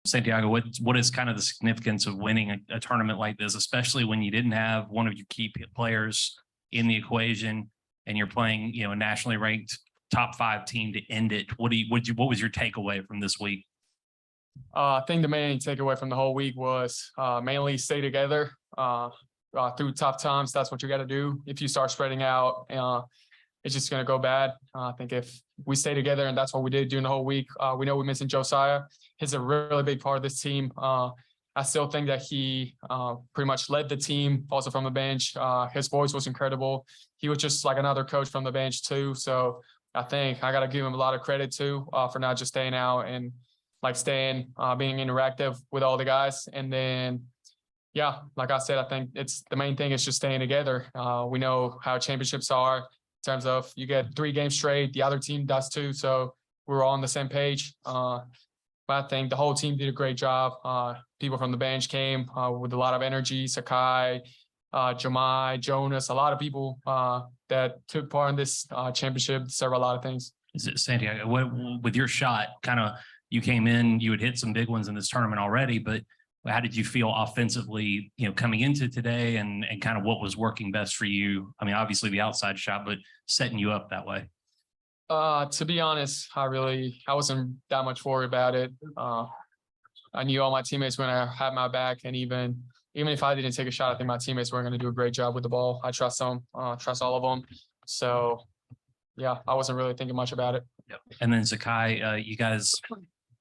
Santiago, what is kind of the significance of winning a tournament like this, especially when you didn't have one of your key players in the equation and you're playing, a nationally ranked top 5 team to end it? What was your takeaway from this week? I think the main takeaway from the whole week was mainly stay together through tough times. That's what you got to do. If you start spreading out, it's just going to go bad. I think if we stay together, and that's what we did during the whole week. We know we're missing Josiah. He's a really big part of this team. I still think that he pretty much led the team also from the bench. His voice was incredible. He was just like another coach from the bench too. So I think I got to give him a lot of credit too for not just staying out and being interactive with all the guys. And then, yeah, like I said, I think it's the main thing is just staying together. We know how championships are in terms of you get 3 games straight, the other team does too. So we're all on the same page. But I think the whole team did a great job. People from the bench came with a lot of energy. Zakai, Jamai, Jonas, a lot of people that took part in this championship deserve a lot of things. Is it Santiago? With your shot, kind of you came in, you had hit some big ones in this tournament already, but how did you feel offensively, coming into today and kind of what was working best for you? I mean, obviously the outside shot, but setting you up that way. To be honest, I wasn't that much worried about it. I knew all my teammates were going to have my back, and even if I didn't take a shot, I think my teammates were going to do a great job with the ball. I trust them, trust all of them. So, yeah, I wasn't really thinking much about it. Yep. And then Zakai, you guys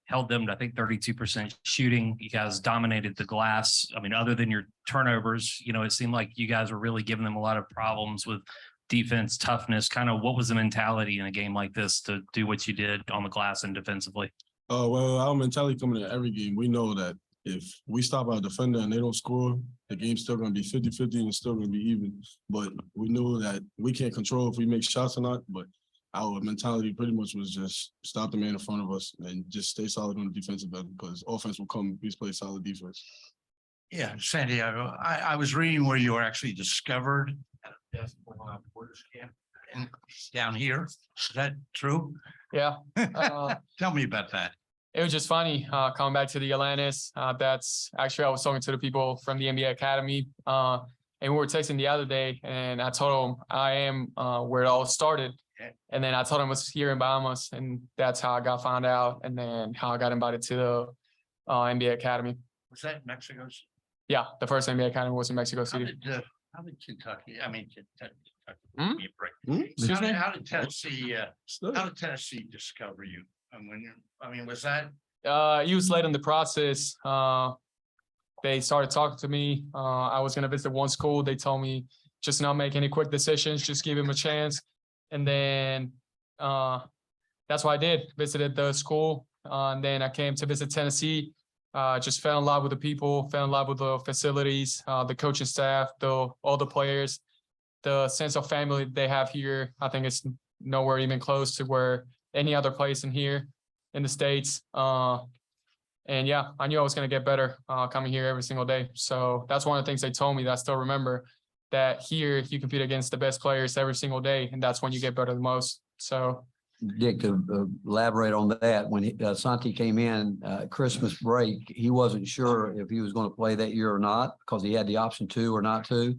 held them to, I think, 32% shooting. You guys dominated the glass. I mean, other than your turnovers, it seemed like you guys were really giving them a lot of problems with defense, toughness. Kind of what was the mentality in a game like this to do what you did on the glass and defensively? Well, our mentality coming in every game, we know that if we stop our defender and they don't score, the game's still going to be 50-50 and it's still going to be even. But we know that we can't control if we make shots or not, but our mentality pretty much was just stop the man in front of us and just stay solid on the defensive end because offense will come. We play solid defense. Yeah, Santiago, I was reading where you were actually discovered at a basketball workers camp and down here. Is that true? Yeah. Tell me about that. It was just funny coming back to the Atlantis. That's actually, I was talking to the people from the NBA Academy and we were texting the other day and I told them I am where it all started. And then I told him it was here in Bahamas, and that's how I got found out, and then how I got invited to the NBA Academy. Was that in Mexico? Yeah, the first NBA Academy was in Mexico City. How did Kentucky? I mean, Excuse me? How did Tennessee discover you? And was that? He was late in the process. They started talking to me. I was going to visit one school. They told me just not make any quick decisions, just give him a chance. And then that's what I did, visited the school. And then I came to visit Tennessee, just fell in love with the people, fell in love with the facilities, the coaching staff, all the players, the sense of family they have here. I think it's nowhere even close to where any other place in here in the States. And yeah, I knew I was going to get better coming here every single day. So that's one of the things they told me that I still remember. That here you compete against the best players every single day, and that's when you get better the most. So, Dick, to elaborate on that, when Santi came in Christmas break, he wasn't sure if he was going to play that year or not because he had the option to or not to.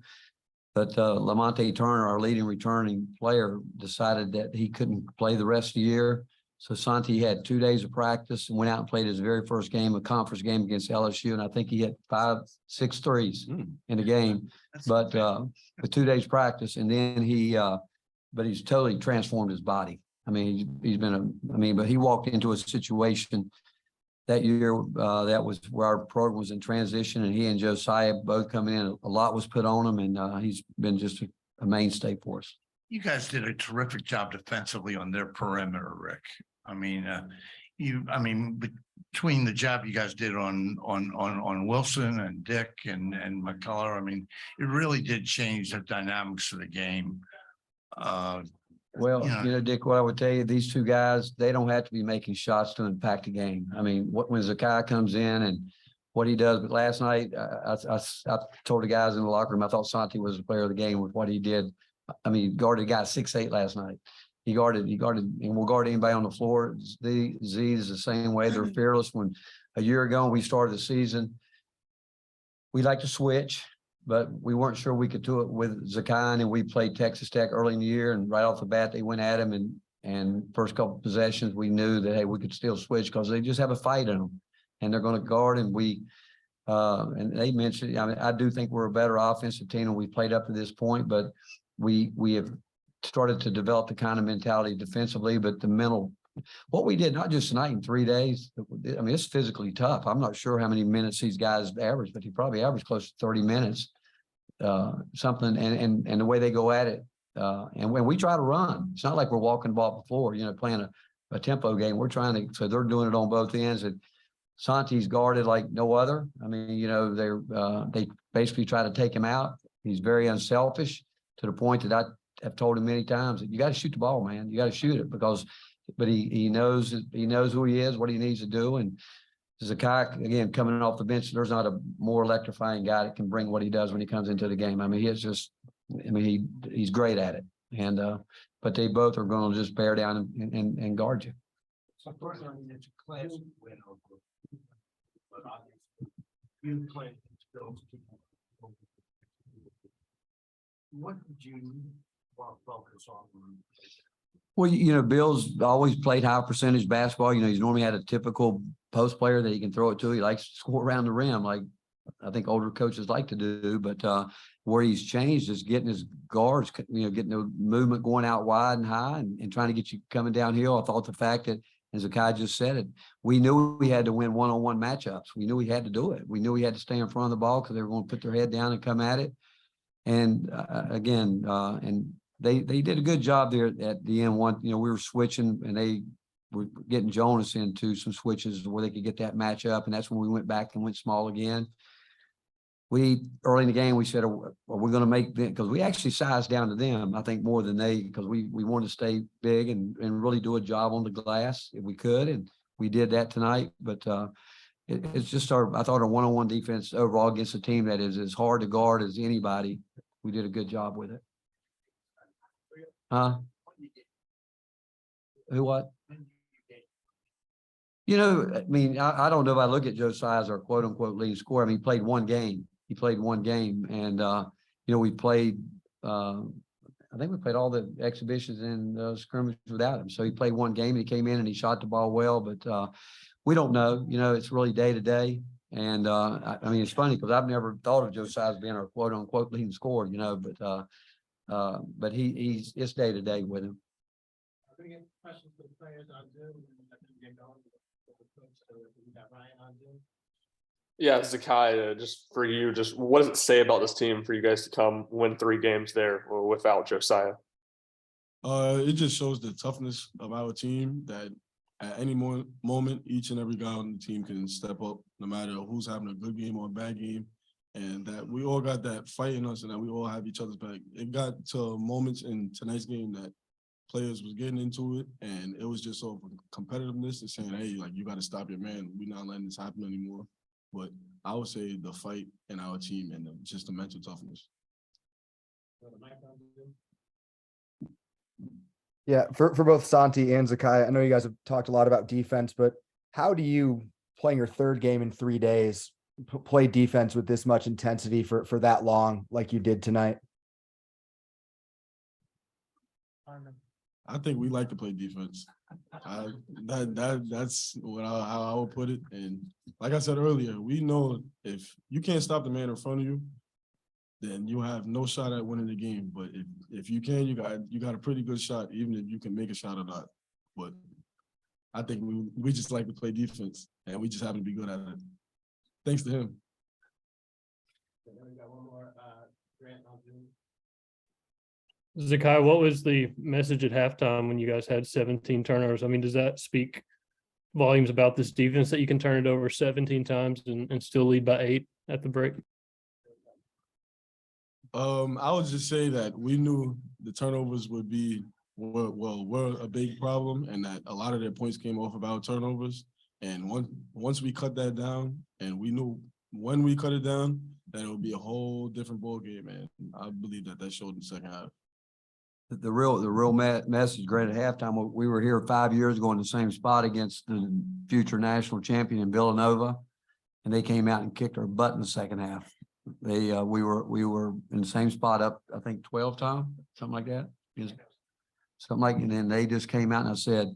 But Lamonte Turner, our leading returning player, decided that he couldn't play the rest of the year. So Santi had 2 days of practice and went out and played his very first game, a conference game against LSU. And I think he hit 5-6 threes in the game, but with 2 days practice. And then but he's totally transformed his body. I mean, but he walked into a situation that year that was where our program was in transition, and he and Josiah both coming in. A lot was put on him, and he's been just a mainstay for us. You guys did a terrific job defensively on their perimeter, Rick. Between the job you guys did on Wilson and Dick and McCullough, it really did change the dynamics of the game. Well, Dick, what I would tell you, these two guys, they don't have to be making shots to impact the game. When Zakai comes in and what he does, but last night I told the guys in the locker room I thought Santi was the player of the game with what he did. Guarded a guy 6'8" last night. and we'll guard anybody on the floor. Z is the same way. They're fearless. When a year ago we started the season, we like to switch, but we weren't sure we could do it with Zakai, and we played Texas Tech early in the year, and right off the bat they went at him, and first couple possessions we knew that, hey, we could still switch because they just have a fight in them, and they're going to guard. And and they mentioned, I mean, I do think we're a better offensive team than we played up to this point, but we have started to develop the kind of mentality defensively, but the mental, what we did, not just tonight in 3 days, I mean, it's physically tough. I'm not sure how many minutes these guys average, but he probably averaged close to 30 minutes, something, and the way they go at it. And when we try to run, it's not like we're walking the ball before, playing a tempo game. We're trying to, so they're doing it on both ends. And Santi's guarded like no other. I mean, they basically try to take him out. He's very unselfish to the point that I have told him many times that you got to shoot the ball, man. You got to shoot it but he knows who he is, what he needs to do. And Zakai, again, coming off the bench, there's not a more electrifying guy that can bring what he does when he comes into the game. I mean, he's great at it. And but they both are going to just bear down and guard you. So further, I mean, it's a class win over, but obviously you play those people. What did you want to focus on? Well, Bill's always played high percentage basketball. He's normally had a typical post player that he can throw it to. He likes to score around the rim, like I think older coaches like to do. But where he's changed is getting his guards, getting the movement going out wide and high and trying to get you coming downhill. I thought the fact that, as Zakai just said it, we knew we had to win one-on-one matchups. We knew we had to do it. We knew we had to stay in front of the ball because they were going to put their head down and come at it. And again, and they did a good job there at the end. We were switching and they were getting Jonas into some switches where they could get that matchup. And that's when we went back and went small again. Early in the game, we said, are we going to make them? Because we actually sized down to them, I think, more than they, because we wanted to stay big and really do a job on the glass if we could. And we did that tonight. But it's just I thought our one-on-one defense overall against a team that is as hard to guard as anybody, we did a good job with it. Who what? I mean, I don't know if I look at Josiah as our quote unquote leading scorer. I mean, he played one game. And we played I think we played all the exhibitions and scrimmages without him. So he played one game and he came in and he shot the ball well, but we don't know, it's really day to day. And I mean, it's funny because I've never thought of Josiah as being our quote unquote leading scorer, but it's day to day with him. Yeah, Zakai, just for you, just what does it say about this team for you guys to come win 3 games there or without Josiah? It just shows the toughness of our team that at any moment, each and every guy on the team can step up, no matter who's having a good game or a bad game, and that we all got that fight in us and that we all have each other's back. It got to moments in tonight's game that players was getting into it, and it was just sort of competitiveness and saying, hey, like, you got to stop your man. We're not letting this happen anymore. But I would say the fight in our team and just the mental toughness. Yeah, for both Santi and Zakai, I know you guys have talked a lot about defense, but how do you, playing your 3rd game in 3 days, play defense with this much intensity for that long like you did tonight? I think we like to play defense. That's how I would put it. And like I said earlier, we know if you can't stop the man in front of you, then you have no shot at winning the game. But if you can, you got a pretty good shot, even if you can make a shot or not. But I think we just like to play defense, and we just happen to be good at it. Thanks to him. Zakai, what was the message at halftime when you guys had 17 turnovers? I mean, does that speak volumes about this defense that you can turn it over 17 times and still lead by 8 at the break? I would just say that we knew the turnovers were a big problem, and that a lot of their points came off of our turnovers. And once we cut that down, and we knew when we cut it down, that it would be a whole different ball game. And I believe that showed in the second half. the real message, great at halftime, we were here 5 years ago in the same spot against the future national champion in Villanova. And they came out and kicked our butt in the second half. We were in the same spot up, I think 12 times, something like that. And then they just came out and I said,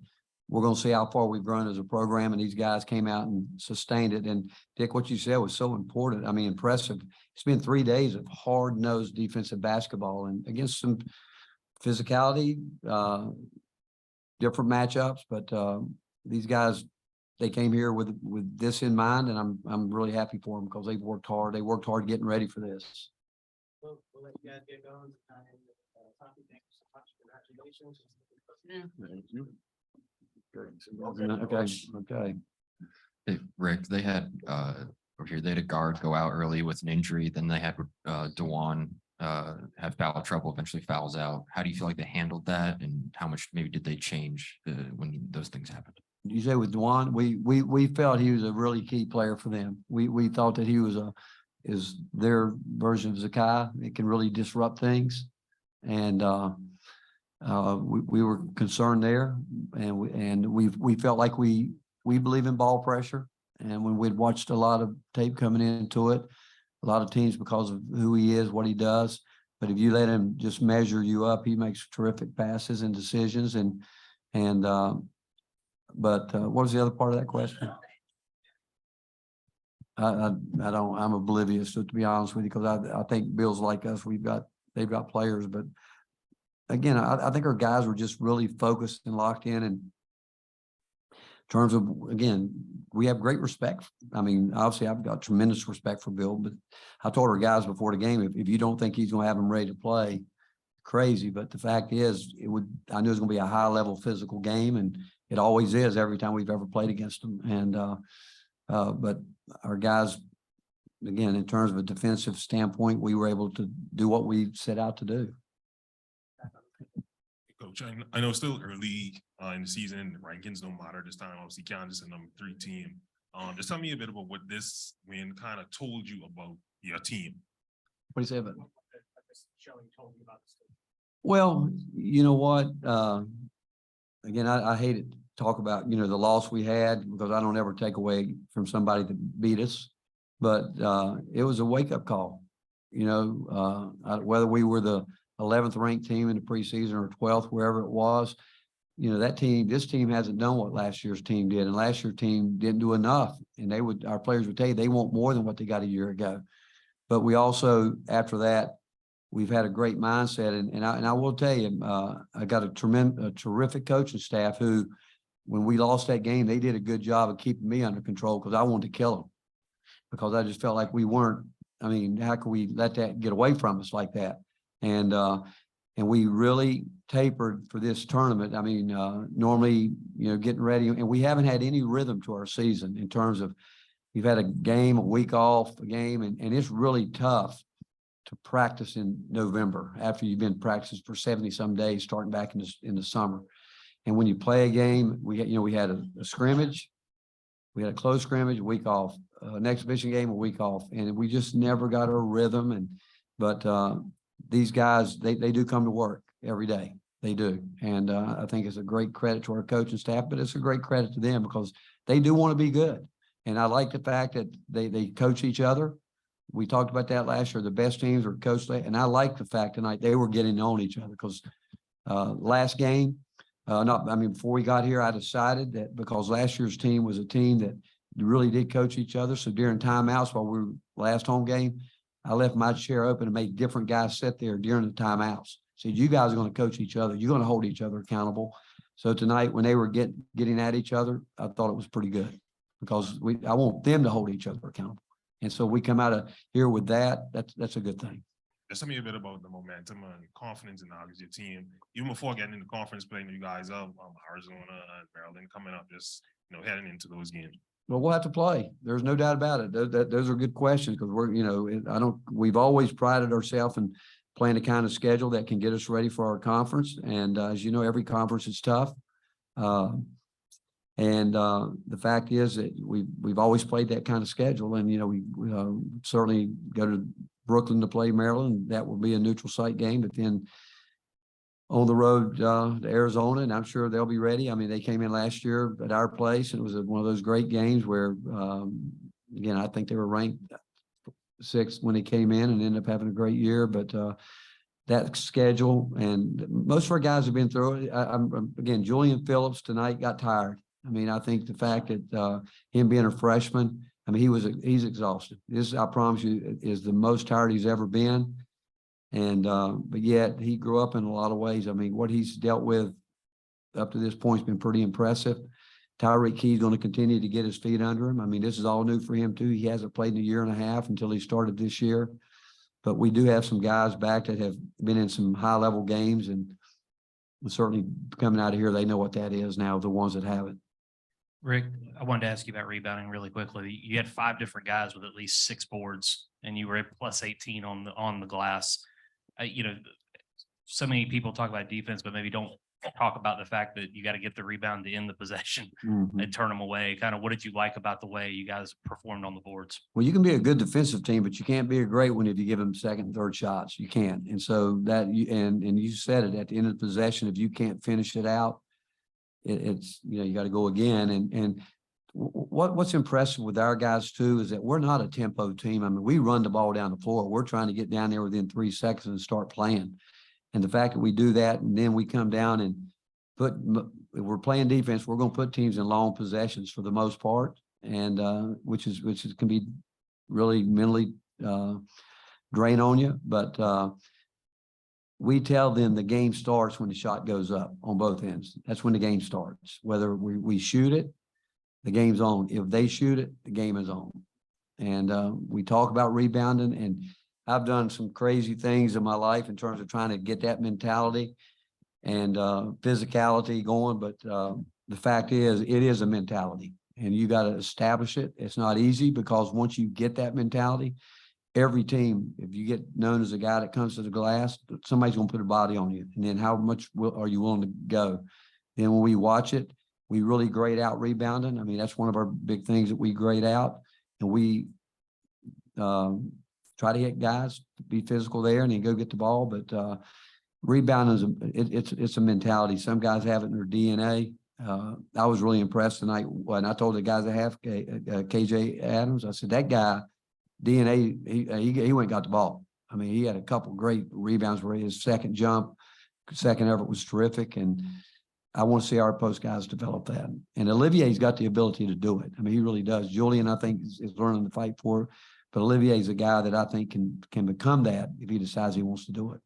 we're going to see how far we've grown as a program. And these guys came out and sustained it. And Dick, what you said was so important. I mean, impressive. It's been 3 days of hard-nosed defensive basketball and against some physicality, different matchups, but these guys, they came here with this in mind, and I'm really happy for them because they've worked hard. They worked hard getting ready for this. We'll let you guys get going. Thank you so much. Congratulations. Okay. Hey, Rick, they had over here, they had a guard go out early with an injury. Then they had Dewan have foul trouble, eventually fouls out. How do you feel like they handled that, and how much maybe did they change when those things happened? You say with Dewan, we felt he was a really key player for them. We thought that he is their version of Zakai. It can really disrupt things, and we were concerned there, and we felt like we believe in ball pressure, and when we'd watched a lot of tape coming into it, a lot of teams because of who he is, what he does. But if you let him just measure you up, he makes terrific passes and decisions, but what was the other part of that question? I'm oblivious to be honest with you, because I think Bill's like us. They've got players, but again, I think our guys were just really focused and locked in. And in terms of, again, we have great respect. I mean, obviously I've got tremendous respect for Bill, but I told our guys before the game, if you don't think he's going to have them ready to play, crazy. But the fact is, I knew it was going to be a high level physical game, and it always is every time we've ever played against them. And but our guys, again, in terms of a defensive standpoint, we were able to do what we set out to do. Coach, I know it's still early in the season. Rankings don't matter this time. Obviously, Kansas is a number 3 team. Just tell me a bit about what this win kind of told you about your team. What do you say about it? Well, you know what? Again, I hate to talk about, the loss we had, because I don't ever take away from somebody that beat us. But it was a wake-up call. Whether we were the 11th ranked team in the preseason or 12th, wherever it was, this team hasn't done what last year's team did, and last year's team didn't do enough. And our players would tell you they want more than what they got a year ago. But we also, after that, we've had a great mindset, and I will tell you, I got a terrific coaching staff who, when we lost that game, they did a good job of keeping me under control, because I wanted to kill them, because I just felt like we weren't. I mean, how could we let that get away from us like that? And we really tapered for this tournament. I mean, normally, getting ready, and we haven't had any rhythm to our season in terms of, we've had a game, a week off, a game, and it's really tough to practice in November after you've been practicing for 70 some days, starting back in the summer. And when you play a game, we had a scrimmage, we had a close scrimmage, a week off, an exhibition game, a week off, and we just never got a rhythm. But these guys, they do come to work every day. They do. And I think it's a great credit to our coaching staff, but it's a great credit to them, because they do want to be good. And I like the fact that they coach each other. We talked about that last year. The best teams were coached, and I like the fact tonight they were getting on each other, because last game, before we got here, I decided that because last year's team was a team that really did coach each other. So during timeouts, while we were last home game, I left my chair open and made different guys sit there during the timeouts. Said, you guys are going to coach each other. You're going to hold each other accountable. So tonight, when they were getting at each other, I thought it was pretty good, because I want them to hold each other accountable. And so we come out of here with that. That's a good thing. Just tell me a bit about the momentum and confidence in your team. Even before getting into conference, playing you guys up, Arizona and Maryland coming up, just heading into those games. Well, we'll have to play. There's no doubt about it. Those are good questions, because we've always prided ourselves in playing the kind of schedule that can get us ready for our conference. And as you know, every conference is tough. The fact is that we've always played that kind of schedule, and we certainly go to Brooklyn to play Maryland. That will be a neutral site game, but then on the road to Arizona, and I'm sure they'll be ready. I mean, they came in last year at our place, and it was one of those great games where, again, I think they were ranked sixth when they came in and ended up having a great year. But that schedule, and most of our guys have been through it. Again, Julian Phillips tonight got tired. I mean, I think the fact that him being a freshman, I mean, he's exhausted. This, I promise you, is the most tired he's ever been. And but yet he grew up in a lot of ways. I mean, what he's dealt with up to this point has been pretty impressive. Tyreek Key's going to continue to get his feet under him. I mean, this is all new for him too. He hasn't played in a year and a half until he started this year. But we do have some guys back that have been in some high-level games, and certainly coming out of here, they know what that is now, the ones that have it. Rick, I wanted to ask you about rebounding really quickly. You had 5 different guys with at least 6 boards, and you were at plus 18 on the glass. You know, so many people talk about defense, but maybe don't talk about the fact that you got to get the rebound to end the possession and turn them away. Kind of, what did you like about the way you guys performed on the boards? Well, you can be a good defensive team, but you can't be a great one if you give them second and third shots. You can't. And so that and you said it, at the end of the possession, if you can't finish it out, it's, you know, you got to go again. And what's impressive with our guys too is that we're not a tempo team. I mean, we run the ball down the floor. We're trying to get down there within 3 seconds and start playing. And the fact that we do that, and then we come down and if we're playing defense, we're going to put teams in long possessions for the most part, and which can be really mentally drain on you. But we tell them the game starts when the shot goes up on both ends. That's when the game starts. Whether we shoot it, the game's on. If they shoot it, the game is on. And we talk about rebounding, and I've done some crazy things in my life in terms of trying to get that mentality and physicality going. But the fact is, it is a mentality, and you got to establish it. It's not easy, because once you get that mentality, every team, if you get known as a guy that comes to the glass, somebody's going to put a body on you. And then how much are you willing to go? Then when we watch it, we really grade out rebounding. I mean, that's one of our big things that we grade out, and we try to get guys to be physical there and then go get the ball. But rebounding it's a mentality. Some guys have it in their DNA. I was really impressed tonight when I told the guys I have KJ Adams. I said, that guy DNA, he went and got the ball. I mean, he had a couple great rebounds where his second effort was terrific, and I want to see our post guys develop that. And Olivier's got the ability to do it. I mean, he really does. Julian, I think, is learning to fight for it, but Olivier's a guy that I think can become that if he decides he wants to do it.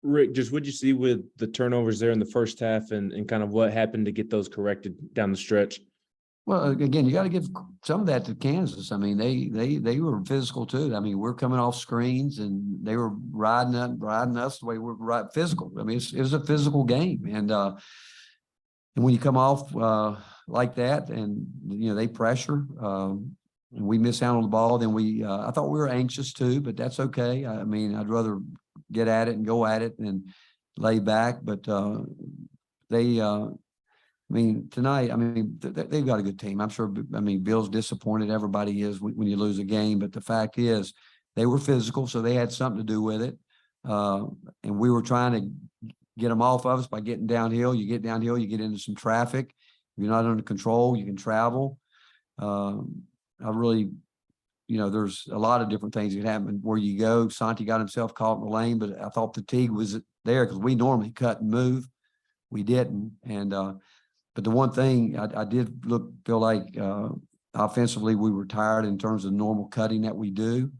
Rick, just what'd you see with the turnovers there in the first half, and kind of what happened to get those corrected down the stretch? Well, again, you got to give some of that to Kansas. I mean, they were physical too. I mean, we're coming off screens, and they were riding us the way we're physical. I mean, it was a physical game, and when you come off like that, and you know they pressure, and we miss out on the ball, then I thought we were anxious too, but that's okay. I mean, I'd rather get at it and go at it than lay back. But I mean, tonight, I mean, they've got a good team. I'm sure, I mean, Bill's disappointed. Everybody is when you lose a game. But the fact is, they were physical, so they had something to do with it. And we were trying to get them off of us by getting downhill. You get downhill, you get into some traffic. If you're not under control, you can travel. I really, you know, there's a lot of different things that happen where you go. Santi got himself caught in the lane, but I thought fatigue was there because we normally cut and move. We didn't. And, but the one thing I did feel like offensively, we were tired in terms of normal cutting that we do.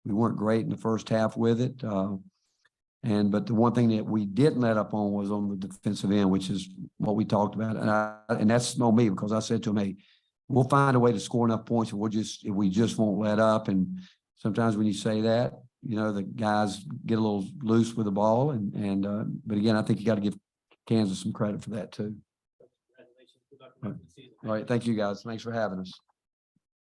We weren't great in the first half with it. But the one thing that we didn't let up on was on the defensive end, which is what we talked about. And that's on me, because I said to him, hey, we'll find a way to score enough points, and if we just won't let up. And sometimes when you say that, you know, the guys get a little loose with the ball. But again, I think you got to give Kansas some credit for that too. Congratulations. Good luck with the season. All right. Thank you guys. Thanks for having us.